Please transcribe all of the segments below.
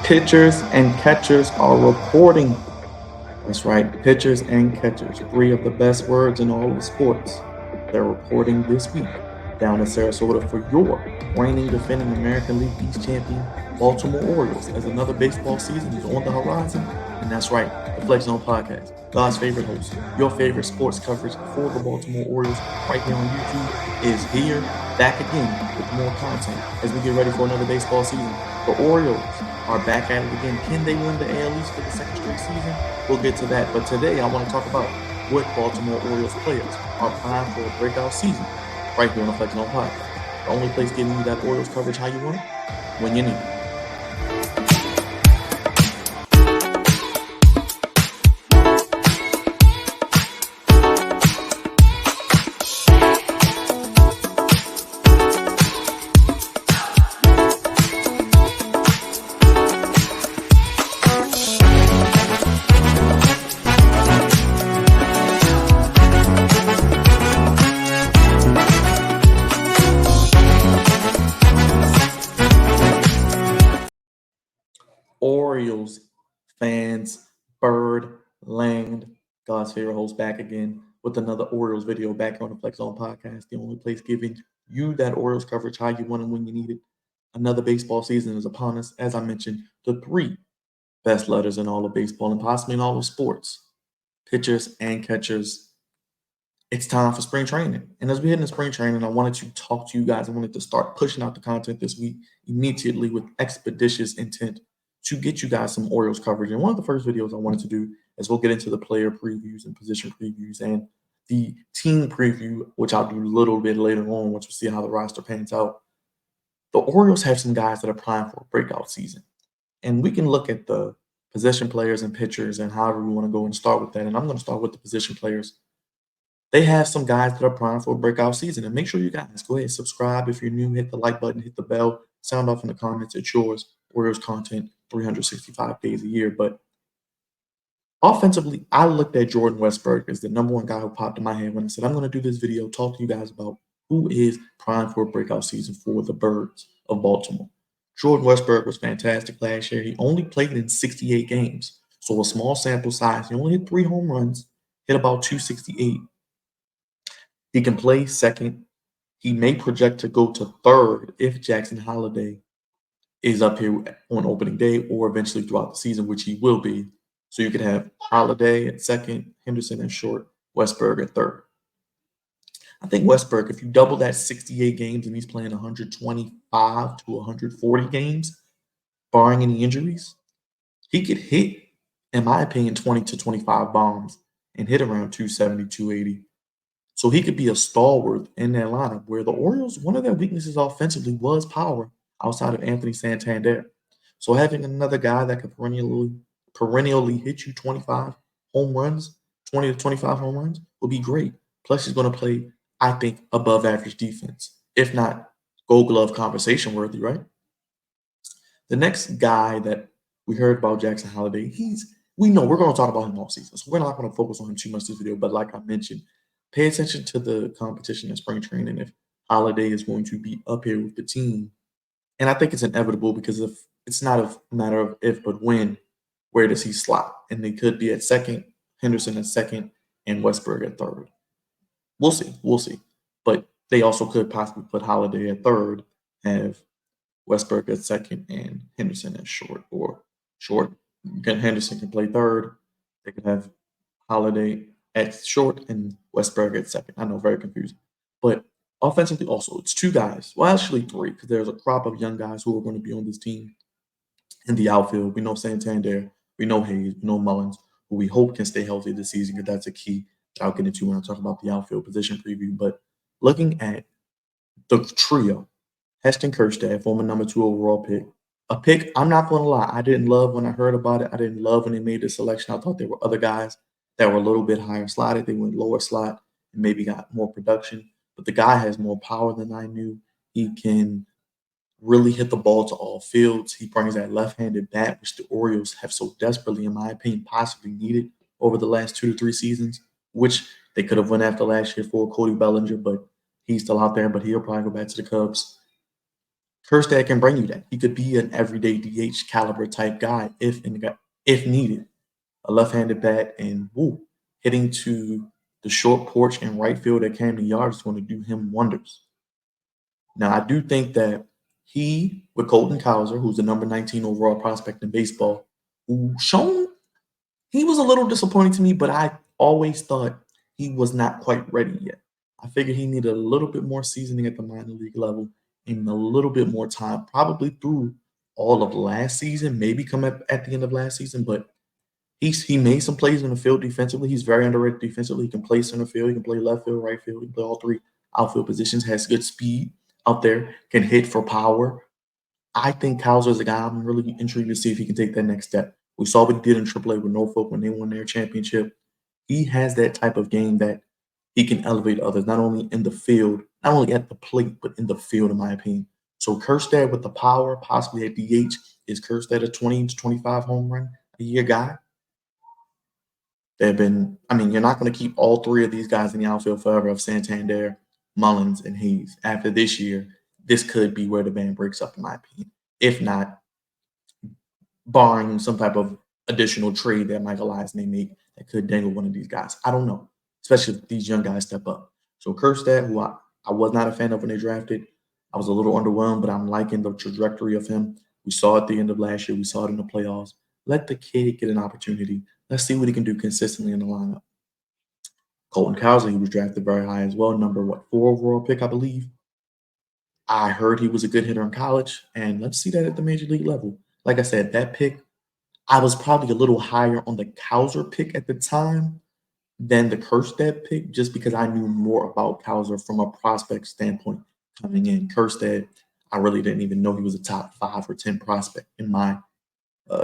Pitchers and catchers are reporting. That's right, pitchers and catchers, three of the best words in all of sports. They're reporting this week down in Sarasota for your reigning defending American League East champion, Baltimore Orioles, as another baseball season is on the horizon. And that's right, the Flex Zone Podcast, God's favorite host, your favorite sports coverage for the Baltimore Orioles, right here on YouTube, is here back again with more content as we get ready for another baseball season. The Orioles are back at it again. Can they win the AL East for the second straight season? We'll get to that. But today I want to talk about what Baltimore Orioles players are primed for a breakout season right here on the Flex Zone Podcast. The only place giving you that Orioles coverage how you want it, when you need it. Orioles fans, Birdland, God's favorite host, back again with another Orioles video back on the Flex Zone Podcast, the only place giving you that Orioles coverage how you want it when you need it. Another baseball season is upon us. As I mentioned, the three best letters in all of baseball and possibly in all of sports, pitchers and catchers. It's time for spring training. And as we head into spring training, I wanted to talk to you guys. I wanted to start pushing out the content this week immediately with expeditious intent to get you guys some Orioles coverage. And one of the first videos I wanted to do is we'll get into the player previews and position previews and the team preview, which I'll do a little bit later on once we see how the roster pans out. The Orioles have some guys that are primed for a breakout season. And we can look at the position players and pitchers and however we want to go and start with that. And I'm going to start with the position players. They have some guys that are primed for a breakout season. And make sure you guys go ahead, subscribe if you're new, hit the like button, hit the bell, sound off in the comments. It's yours. Orioles content 365 days a year. But offensively, I looked at Jordan Westburg as the number one guy who popped in my head when I said, I'm going to do this video, talk to you guys about who is primed for a breakout season for the Birds of Baltimore. Jordan Westburg was fantastic last year. He only played in 68 games, so a small sample size. He only hit 3 home runs, hit about 268. He can play second. He may project to go to third if Jackson Holliday is up here on opening day or eventually throughout the season, which he will be. So you could have Holliday at second, Henderson at short, Westburg at third. I think Westburg, if you double that 68 games and he's playing 125 to 140 games, barring any injuries, he could hit, in my opinion, 20 to 25 bombs and hit around 270, 280. So he could be a stalwart in that lineup where the Orioles, one of their weaknesses offensively was power outside of Anthony Santander. So having another guy that could perennially hit you 25 home runs, 20 to 25 home runs would be great. Plus he's going to play, I think, above average defense, if not Gold Glove conversation worthy, right? The next guy that we heard about, Jackson Holliday, we know we're going to talk about him all season. So we're not going to focus on him too much this video, but like I mentioned, pay attention to the competition in spring training if Holliday is going to be up here with the team. And I think it's inevitable because if it's not a matter of if, but when, where does he slot? And they could be at second, Henderson at second, and Westburg at third. We'll see. We'll see. But they also could possibly put Holliday at third, have Westburg at second, and Henderson at short. Or short, Henderson can play third. They could have Holliday at short and Westburg at second. I know, very confusing. But offensively, also, it's 2 guys. Well, actually 3, because there's a crop of young guys who are going to be on this team in the outfield. We know Santander, we know Hayes, we know Mullins, who we hope can stay healthy this season, because that's a key that I'll get into when I talk about the outfield position preview. But looking at the trio, Heston Kjerstad, former number 2 overall pick. A pick, I'm not going to lie, I didn't love when I heard about it. I didn't love when they made the selection. I thought there were other guys that were a little bit higher slotted. They went lower slot and maybe got more production. But the guy has more power than I knew. He can really hit the ball to all fields. He brings that left-handed bat, which the Orioles have so desperately, in my opinion, possibly needed over the last 2 to 3 seasons, which they could have went after last year for Cody Bellinger, but he's still out there, but he'll probably go back to the Cubs. Kerstad can bring you that. He could be an everyday DH caliber type guy if needed. A left-handed bat and hitting to the short porch and right field at Camden Yards is going to do him wonders. Now, I do think that he, with Colton Cowser, who's the number 19 overall prospect in baseball, who shown he was a little disappointing to me, but I always thought he was not quite ready yet. I figured he needed a little bit more seasoning at the minor league level and a little bit more time, probably through all of last season, maybe come at the end of last season. But he made some plays in the field defensively. He's very underrated defensively. He can play center field, he can play left field, right field, he can play all three outfield positions, has good speed out there, can hit for power. I think Cowser is a guy I'm really intrigued to see if he can take that next step. We saw what he did in AAA with Norfolk when they won their championship. He has that type of game that he can elevate others, not only in the field, not only at the plate, but in the field, in my opinion. So Kerstad with the power, possibly at DH, is Kerstad a 20 to 25 home run a year guy? You're not going to keep all three of these guys in the outfield forever of Santander, Mullins, and Hayes. After this year, this could be where the band breaks up, in my opinion. If not, barring some type of additional trade that Michael Elias may make that could dangle one of these guys. I don't know, especially if these young guys step up. So Kerstad, who I was not a fan of when they drafted, I was a little underwhelmed, but I'm liking the trajectory of him. We saw it at the end of last year. We saw it in the playoffs. Let the kid get an opportunity. Let's see what he can do consistently in the lineup. Colton Cowser, he was drafted very high as well, number 4 overall pick, I believe. I heard he was a good hitter in college, and let's see that at the major league level. Like I said, that pick, I was probably a little higher on the Cowser pick at the time than the Kerstad pick, just because I knew more about Cowser from a prospect standpoint coming in. Kerstad, I really didn't even know he was a top 5 or 10 prospect in my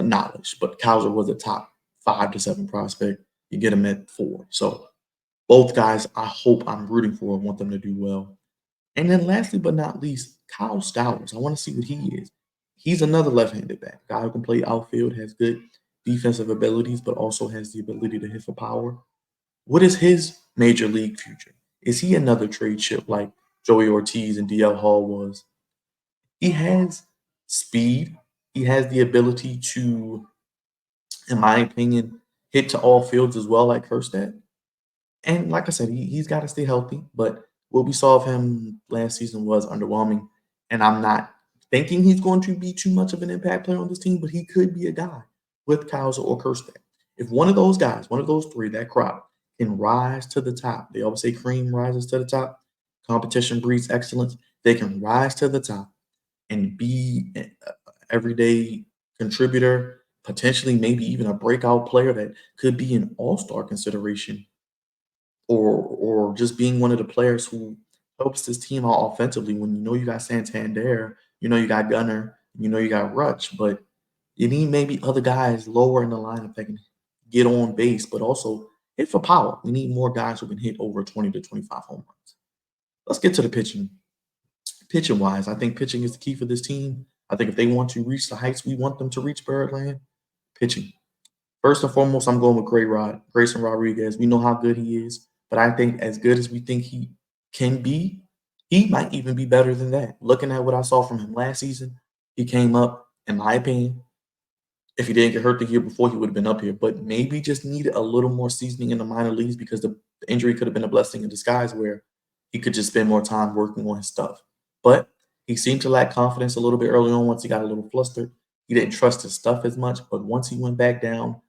knowledge, but Cowser was a top 5 to 7 prospect. You get him at 4. So both guys, I hope I'm rooting for and want them to do well. And then lastly but not least, Kyle Stowers. I want to see what he is. He's another left-handed back. Guy who can play outfield, has good defensive abilities, but also has the ability to hit for power. What is his major league future? Is he another trade chip like Joey Ortiz and DL Hall was? He has speed. He has the ability to, in my opinion, hit to all fields as well, like Kerstad. And like I said, he's got to stay healthy. But what we saw of him last season was underwhelming. And I'm not thinking he's going to be too much of an impact player on this team, but he could be a guy with Cowser or Kerstad. If one of those guys, one of those three, that crop, can rise to the top, they always say cream rises to the top, competition breeds excellence. They can rise to the top and be an everyday contributor, potentially maybe even a breakout player that could be an all-star consideration or just being one of the players who helps this team out offensively when you know you got Santander, you know you got Gunner, you know you got Rutch, but you need maybe other guys lower in the lineup that can get on base, but also hit for power. We need more guys who can hit over 20 to 25 home runs. Let's get to the pitching. Pitching wise, I think pitching is the key for this team. I think if they want to reach the heights we want them to reach, Birdland, pitching. First and foremost, I'm going with Grayson Rodriguez. We know how good he is, but I think as good as we think he can be, he might even be better than that. Looking at what I saw from him last season, he came up, in my opinion. If he didn't get hurt the year before, he would have been up here, but maybe just needed a little more seasoning in the minor leagues because the injury could have been a blessing in disguise where he could just spend more time working on his stuff. But he seemed to lack confidence a little bit early on once he got a little flustered. He didn't trust his stuff as much, but once he went back down,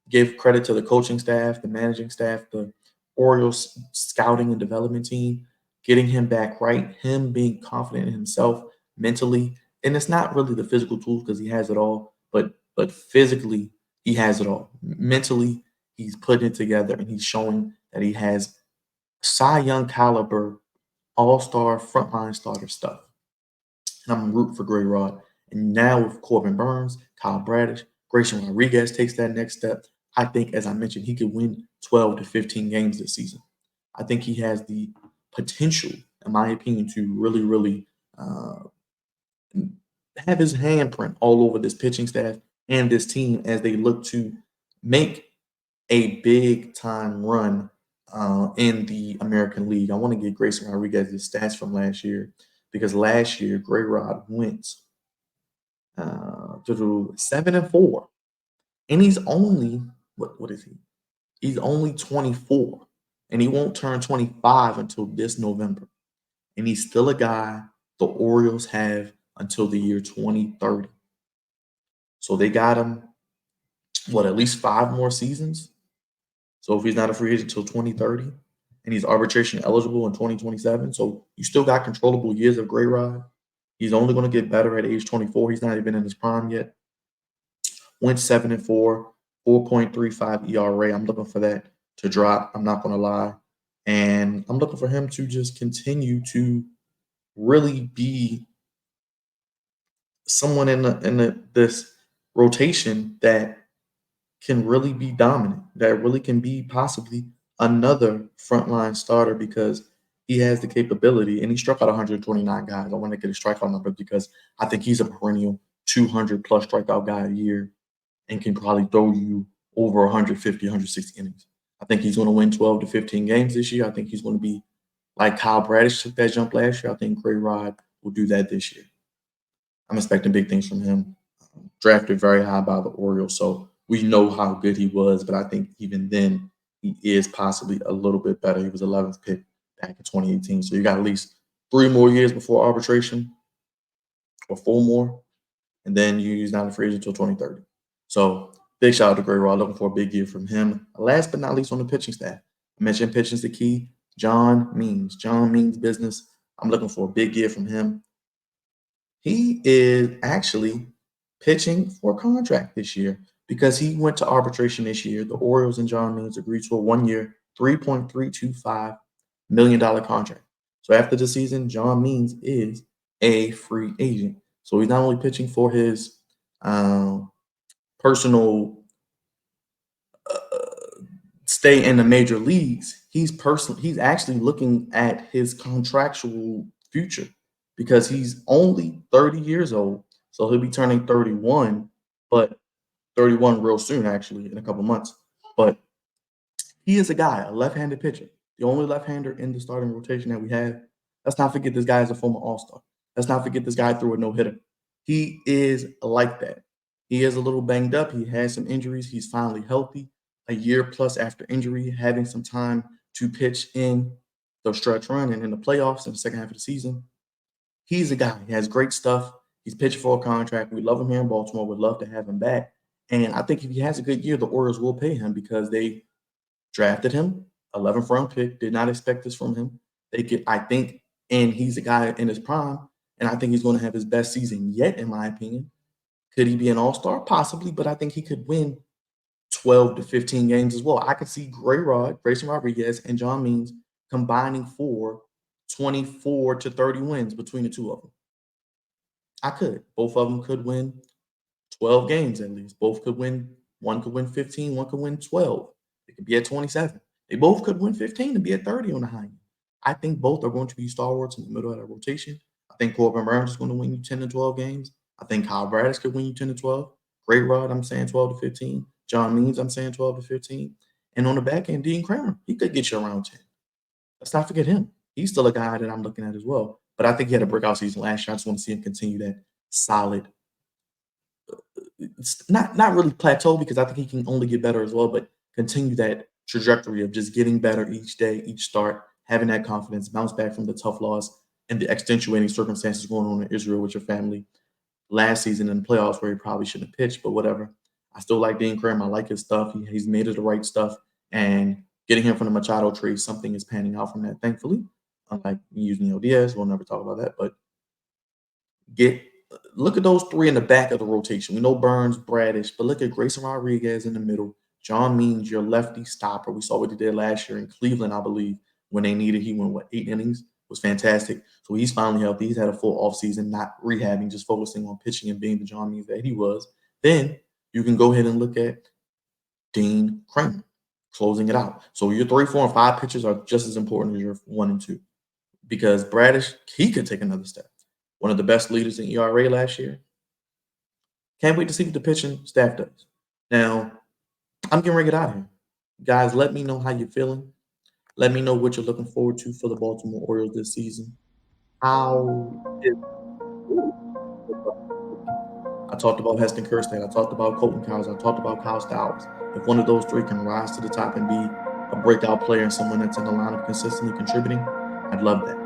give credit to the coaching staff, the managing staff, the Orioles scouting and development team, getting him back right, him being confident in himself mentally. And it's not really the physical tools because he has it all, but physically he has it all. Mentally, he's putting it together and he's showing that he has Cy Young caliber, all-star frontline starter stuff. And I'm rooting for Gray Rod. And now with Corbin Burns, Kyle Bradish, Grayson Rodriguez takes that next step. I think, as I mentioned, he could win 12 to 15 games this season. I think he has the potential, in my opinion, to really, really have his handprint all over this pitching staff and this team as they look to make a big time run in the American League. I want to get Grayson Rodriguez's stats from last year because last year Gray Rod went to do 7-4, and he's only what is he? He's only 24, and he won't turn 25 until this November. And he's still a guy the Orioles have until the year 2030. So they got him, at least 5 more seasons. So if he's not a free agent until 2030, and he's arbitration eligible in 2027, so you still got controllable years of Gray Rod. He's only going to get better at age 24. He's not even in his prime yet. Went 7-4, 4.35 ERA. I'm looking for that to drop. I'm not going to lie. And I'm looking for him to just continue to really be someone in this rotation that can really be dominant, that really can be possibly another frontline starter because he has the capability, and he struck out 129 guys. I want to get a strikeout number because I think he's a perennial 200 plus strikeout guy a year and can probably throw you over 150, 160 innings. I think he's going to win 12 to 15 games this year. I think he's going to be like Kyle Bradish took that jump last year. I think Gray Rod will do that this year. I'm expecting big things from him. Drafted very high by the Orioles, so we know how good he was, but I think even then he is possibly a little bit better. He was 11th pick back in 2018, so you got at least 3 more years before arbitration, or 4 more, and then he's not a free agent until 2030. So big shout out to Gray Rod, looking for a big year from him. Last but not least, on the pitching staff, I mentioned pitching's the key. John means business. I'm looking for a big year from him. He is actually pitching for a contract this year because he went to arbitration this year. The Orioles and John Means agreed to a 1-year, $3.325 million contract. So after the season, John Means is a free agent. So he's not only pitching for his personal stay in the major leagues, he's actually looking at his contractual future because he's only 30 years old. So he'll be turning 31, but 31 real soon, actually, in a couple months. But he is a guy, a left-handed pitcher, the only left-hander in the starting rotation that we have. Let's not forget this guy is a former All-Star. Let's not forget this guy threw a no-hitter. He is like that. He is a little banged up. He has some injuries. He's finally healthy. A year plus after injury, having some time to pitch in the stretch run and in the playoffs in the second half of the season. He's a guy. He has great stuff. He's pitching for a contract. We love him here in Baltimore. We'd love to have him back. And I think if he has a good year, the Orioles will pay him because they drafted him, 11th round pick. Did not expect this from him. I think, and he's a guy in his prime, and I think he's going to have his best season yet, in my opinion. Could he be an all-star? Possibly, but I think he could win 12 to 15 games as well. I could see Grayson Rodriguez, and John Means combining for 24 to 30 wins between the two of them. I could. Both of them could win 12 games at least. Both could win. One could win 15. One could win 12. It could be at 27. They both could win 15 and be at 30 on the high end. I think both are going to be stalwarts in the middle of that rotation. I think Corbin Burns is going to win you 10 to 12 games. I think Kyle Bradish could win you 10 to 12. Gray Rod, I'm saying 12 to 15. John Means, I'm saying 12 to 15. And on the back end, Dean Kramer, he could get you around 10. Let's not forget him. He's still a guy that I'm looking at as well. But I think he had a breakout season last year. I just want to see him continue that solid. It's not really plateau because I think he can only get better as well, but continue that trajectory of just getting better each day, each start, having that confidence, bounce back from the tough loss and the extenuating circumstances going on in Israel with your family last season in the playoffs where he probably shouldn't have pitched, but whatever. I still like Dean Kramer. I like his stuff. He's made it the right stuff. And getting him from the Machado tree, something is panning out from that, thankfully. Unlike using Diaz, we'll never talk about that. But look at those three in the back of the rotation. We know Burns, Bradish, but look at Grayson Rodriguez in the middle. John Means, your lefty stopper. We saw what he did last year in Cleveland, I believe, when they needed. He went, 8 innings? Was fantastic. So he's finally healthy. He's had a full offseason, not rehabbing, just focusing on pitching and being the John Means that he was. Then you can go ahead and look at Dean Kramer closing it out. So your 3, 4, and 5 pitchers are just as important as your 1 and 2 because Bradish, he could take another step. One of the best leaders in ERA last year. Can't wait to see what the pitching staff does. Now, I'm getting ready to get out of here. Guys, let me know how you're feeling. Let me know what you're looking forward to for the Baltimore Orioles this season. How is I talked about Heston Kjerstad. I talked about Colton Cowles. I talked about Kyle Stowers. If one of those three can rise to the top and be a breakout player and someone that's in the lineup consistently contributing, I'd love that.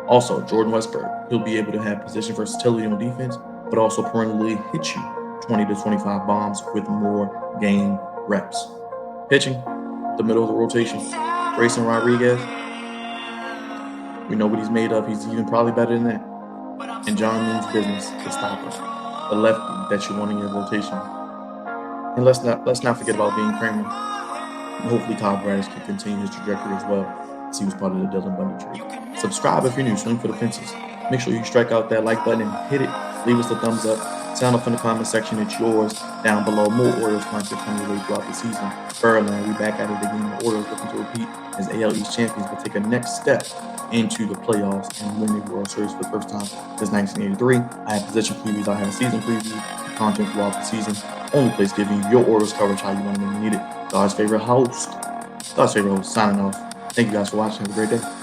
Also, Jordan Westberg, he'll be able to have position versatility on defense, but also perennially hit you 20 to 25 bombs with more game reps. Pitching, the middle of the rotation, Grayson Rodriguez, we know what he's made of. He's even probably better than that. And John Moon's business, the stopper, the lefty that you want in your rotation. And let's not forget about Dean Kramer. And hopefully Kyle Bradish can continue his trajectory as well, as he was part of the Dylan Bundy trade. Subscribe if you're new, swing for the fences. Make sure you strike out that like button and hit it. Leave us a thumbs up. Sound off in the comment section. It's yours down below. More Orioles content coming your way throughout the season. Birdland, we back at it again. The Orioles looking to repeat as AL East champions, but take a next step into the playoffs and win the World Series for the first time since 1983. I have position previews. I have a season preview, content throughout the season. Only place giving you your Orioles coverage how you want them when you need it. God's favorite host, signing off. Thank you guys for watching. Have a great day.